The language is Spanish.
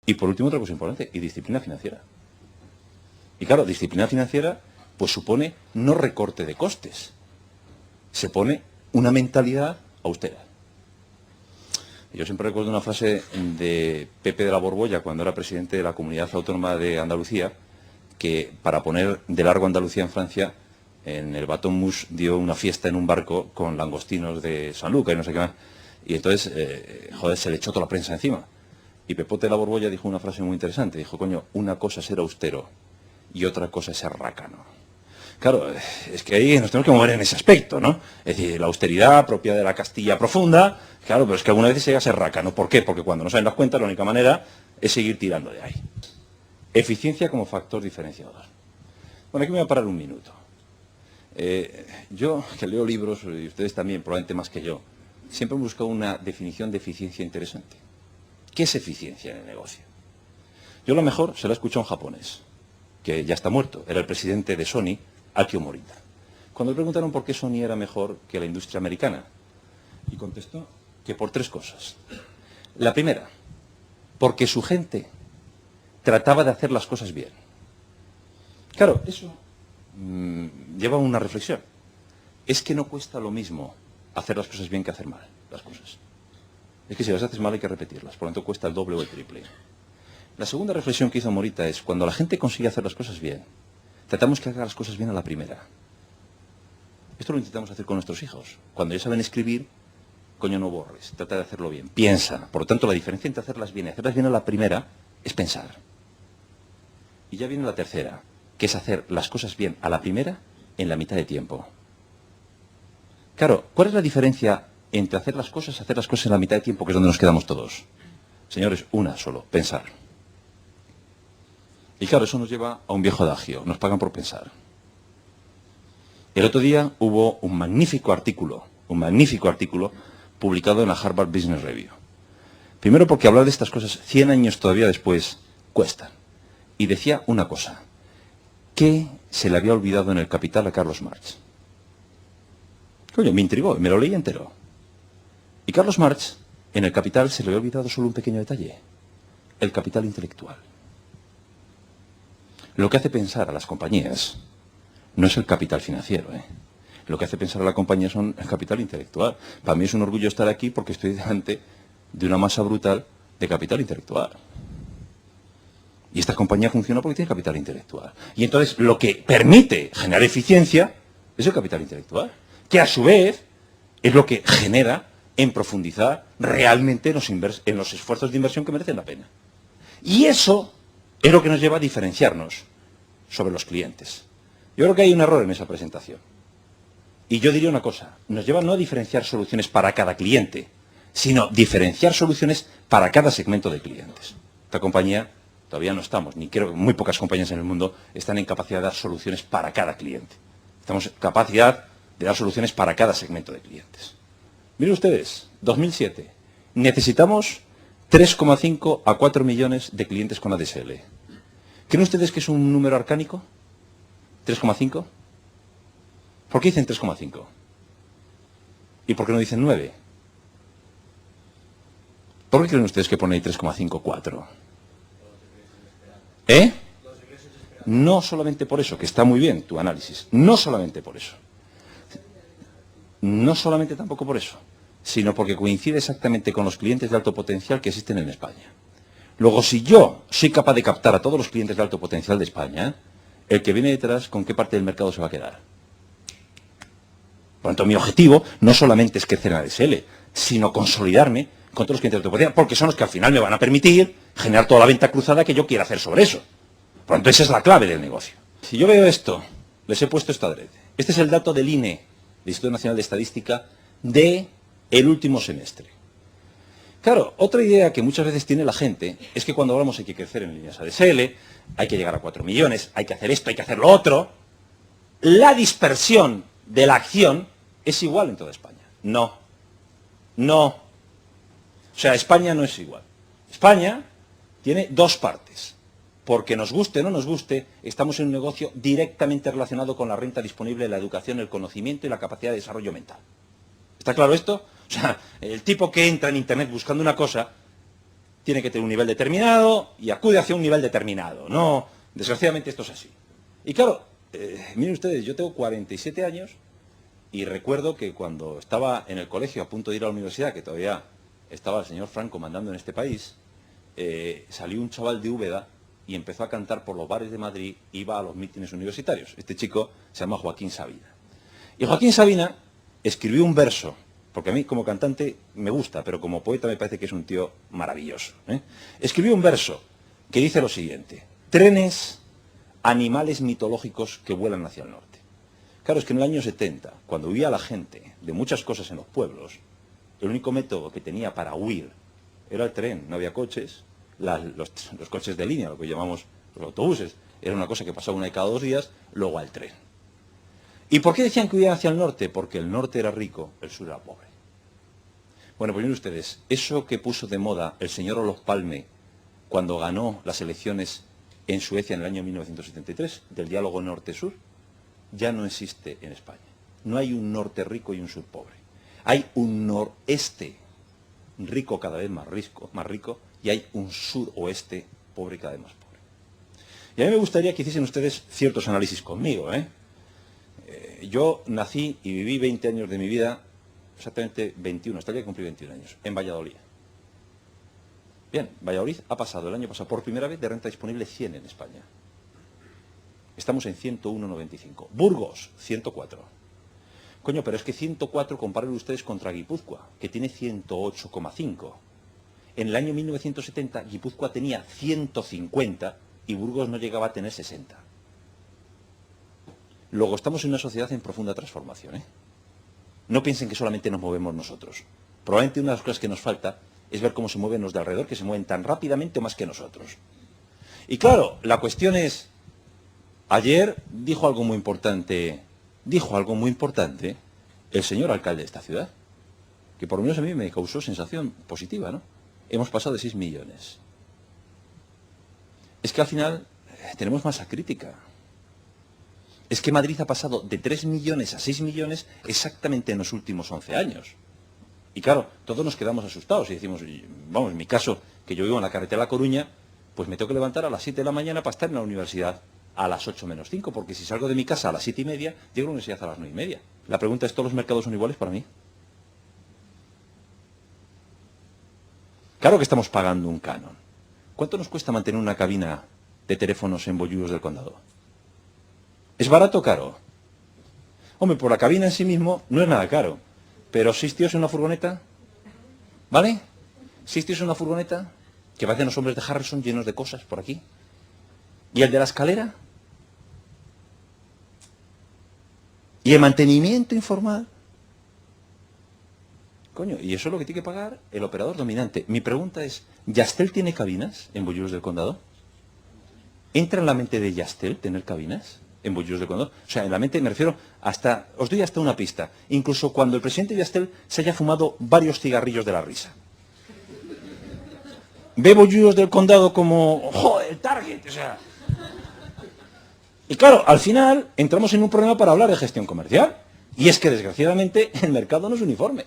Y por último, otra cosa importante, y disciplina financiera. Y claro, disciplina financiera pues supone no recorte de costes, se pone una mentalidad austera. Yo siempre recuerdo una frase de Pepe de la Borbolla, cuando era presidente de la Comunidad Autónoma de Andalucía, que para poner de largo Andalucía en Francia, en el Baton Mouche dio una fiesta en un barco con langostinos de San Luca y no sé qué más. Y entonces, joder, se le echó toda la prensa encima. Y Pepote de la Borbolla dijo una frase muy interesante. Dijo, coño, una cosa es ser austero y otra cosa es ser rácano. Claro, es que ahí nos tenemos que mover en ese aspecto, ¿no? Es decir, la austeridad propia de la Castilla profunda, claro, pero es que alguna vez se llega a ser rácano. ¿Por qué? Porque cuando no salen las cuentas, la única manera es seguir tirando de ahí. Eficiencia como factor diferenciador. Bueno, aquí me voy a parar un minuto. Yo, que leo libros, y ustedes también, probablemente más que yo, siempre he buscado una definición de eficiencia interesante. ¿Qué es eficiencia en el negocio? Yo lo mejor se lo he escuchado a un japonés, que ya está muerto, era el presidente de Sony, Akio Morita. Cuando le preguntaron por qué Sony era mejor que la industria americana, y contestó que por tres cosas. La primera, porque su gente trataba de hacer las cosas bien. Claro, eso lleva a una reflexión. Es que no cuesta lo mismo hacer las cosas bien que hacer mal las cosas. Es que si las haces mal hay que repetirlas, por lo tanto cuesta el doble o el triple. La segunda reflexión que hizo Morita es, cuando la gente consigue hacer las cosas bien, tratamos que haga las cosas bien a la primera. Esto lo intentamos hacer con nuestros hijos. Cuando ya saben escribir, coño, no borres, trata de hacerlo bien. Piensa. Por lo tanto, la diferencia entre hacerlas bien y hacerlas bien a la primera es pensar. Y ya viene la tercera, que es hacer las cosas bien a la primera en la mitad de tiempo. Claro, ¿cuál es la diferencia entre hacer las cosas en la mitad de tiempo, que es donde nos quedamos todos? Señores, una solo, pensar. Y claro, eso nos lleva a un viejo adagio, nos pagan por pensar. El otro día hubo un magnífico artículo publicado en la Harvard Business Review. Primero porque hablar de estas cosas 100 años todavía después cuesta. Y decía una cosa, que se le había olvidado en El Capital a Carlos Marx. Coño, me intrigó, me lo leí entero. Y Carlos Marx, en El Capital, se le había olvidado solo un pequeño detalle, el capital intelectual. Lo que hace pensar a las compañías no es el capital financiero, Lo que hace pensar a la compañía son el capital intelectual. Para mí es un orgullo estar aquí porque estoy delante de una masa brutal de capital intelectual. Y esta compañía funciona porque tiene capital intelectual. Y entonces lo que permite generar eficiencia es el capital intelectual, que a su vez es lo que genera en profundizar realmente en los esfuerzos de inversión que merecen la pena. Y eso es lo que nos lleva a diferenciarnos sobre los clientes. Yo creo que hay un error en esa presentación. Y yo diría una cosa, nos lleva no a diferenciar soluciones para cada cliente, sino diferenciar soluciones para cada segmento de clientes. Esta compañía todavía no estamos, ni creo que muy pocas compañías en el mundo están en capacidad de dar soluciones para cada cliente. Estamos en capacidad de dar soluciones para cada segmento de clientes. Miren ustedes, 2007, necesitamos 3,5 a 4 millones de clientes con ADSL. ¿Creen ustedes que es un número arcánico? ¿3,5? ¿Por qué dicen 3,5? ¿Y por qué no dicen 9? ¿Por qué creen ustedes que pone ahí 3,5, 4? No solamente por eso, que está muy bien tu análisis, no solamente por eso. No solamente tampoco por eso, sino porque coincide exactamente con los clientes de alto potencial que existen en España. Luego, si yo soy capaz de captar a todos los clientes de alto potencial de España, el que viene detrás, ¿con qué parte del mercado se va a quedar? Por lo tanto, mi objetivo no solamente es crecer en ADSL, sino consolidarme con todos los clientes de alto potencial, porque son los que al final me van a permitir generar toda la venta cruzada que yo quiera hacer sobre eso. Por lo tanto, esa es la clave del negocio. Si yo veo esto, les he puesto esto adrede. Este es el dato del INE, del Instituto Nacional de Estadística, del último semestre. Claro, otra idea que muchas veces tiene la gente es que cuando hablamos hay que crecer en líneas ADSL, hay que llegar a 4 millones, hay que hacer esto, hay que hacer lo otro. La dispersión de la acción es igual en toda España. No. O sea, España no es igual. España tiene dos partes. Porque nos guste o no nos guste, estamos en un negocio directamente relacionado con la renta disponible, la educación, el conocimiento y la capacidad de desarrollo mental. ¿Está claro esto? O sea, el tipo que entra en Internet buscando una cosa, tiene que tener un nivel determinado y acude hacia un nivel determinado. No, desgraciadamente esto es así. Y claro, miren ustedes, yo tengo 47 años y recuerdo que cuando estaba en el colegio a punto de ir a la universidad, que todavía estaba el señor Franco mandando en este país, salió un chaval de Úbeda y empezó a cantar por los bares de Madrid, iba a los mítines universitarios. Este chico se llama Joaquín Sabina. Y Joaquín Sabina escribió un verso, porque a mí como cantante me gusta, pero como poeta me parece que es un tío maravilloso. Escribió un verso que dice lo siguiente: trenes, animales mitológicos que vuelan hacia el norte. Claro, es que en el año 70, cuando huía la gente de muchas cosas en los pueblos, el único método que tenía para huir era el tren. No había coches, los coches de línea, lo que llamamos los autobuses, era una cosa que pasaba una de cada 2 días, luego al tren. ¿Y por qué decían que huían hacia el norte? Porque el norte era rico, el sur era pobre. Bueno, pues miren ustedes, eso que puso de moda el señor Olof Palme cuando ganó las elecciones en Suecia en el año 1973, del diálogo norte-sur, ya no existe en España. No hay un norte rico y un sur pobre. Hay un noreste rico cada vez más rico, y hay un suroeste pobre cada vez más pobre. Y a mí me gustaría que hiciesen ustedes ciertos análisis conmigo. Yo nací y viví 20 años de mi vida, exactamente 21, hasta el día que cumplí 21 años, en Valladolid. Bien, Valladolid ha pasado el año pasado por primera vez de renta disponible 100 en España. Estamos en 101,95. Burgos, 104. Coño, pero es que 104 comparen ustedes contra Guipúzcoa, que tiene 108,5. En el año 1970 Guipúzcoa tenía 150 y Burgos no llegaba a tener 60. Luego estamos en una sociedad en profunda transformación. No piensen que solamente nos movemos nosotros. Probablemente una de las cosas que nos falta es ver cómo se mueven los de alrededor, que se mueven tan rápidamente o más que nosotros. Y claro, la cuestión es, ayer dijo algo muy importante el señor alcalde de esta ciudad, que por lo menos a mí me causó sensación positiva, ¿no? Hemos pasado de 6 millones. Es que al final tenemos masa crítica. Es que Madrid ha pasado de 3 millones a 6 millones exactamente en los últimos 11 años. Y claro, todos nos quedamos asustados y decimos, vamos, en mi caso, que yo vivo en la carretera de La Coruña, pues me tengo que levantar a las 7 de la mañana para estar en la universidad a las 8 menos 5, porque si salgo de mi casa a las 7 y media, llego a la universidad a las 9 y media. La pregunta es, ¿todos los mercados son iguales para mí? Claro que estamos pagando un canon. ¿Cuánto nos cuesta mantener una cabina de teléfonos en Bollullos del Condado? ¿Es barato o caro? Hombre, por la cabina en sí mismo no es nada caro. Pero 6 tíos en una furgoneta, ¿vale? 6 tíos en una furgoneta, que parecen los hombres de Harrison llenos de cosas por aquí. ¿Y el de la escalera? ¿Y el mantenimiento informal? Coño, y eso es lo que tiene que pagar el operador dominante. Mi pregunta es, ¿Yastel tiene cabinas en Bollullos del Condado? ¿Entra en la mente de Yastel tener cabinas en Bollullos del Condado? O sea, en la mente me refiero hasta, os doy hasta una pista, incluso cuando el presidente Yastel se haya fumado varios cigarrillos de la risa. Ve Bollullos del Condado como, joder, el target, o sea. Y claro, al final entramos en un problema para hablar de gestión comercial. Y es que desgraciadamente el mercado no es uniforme.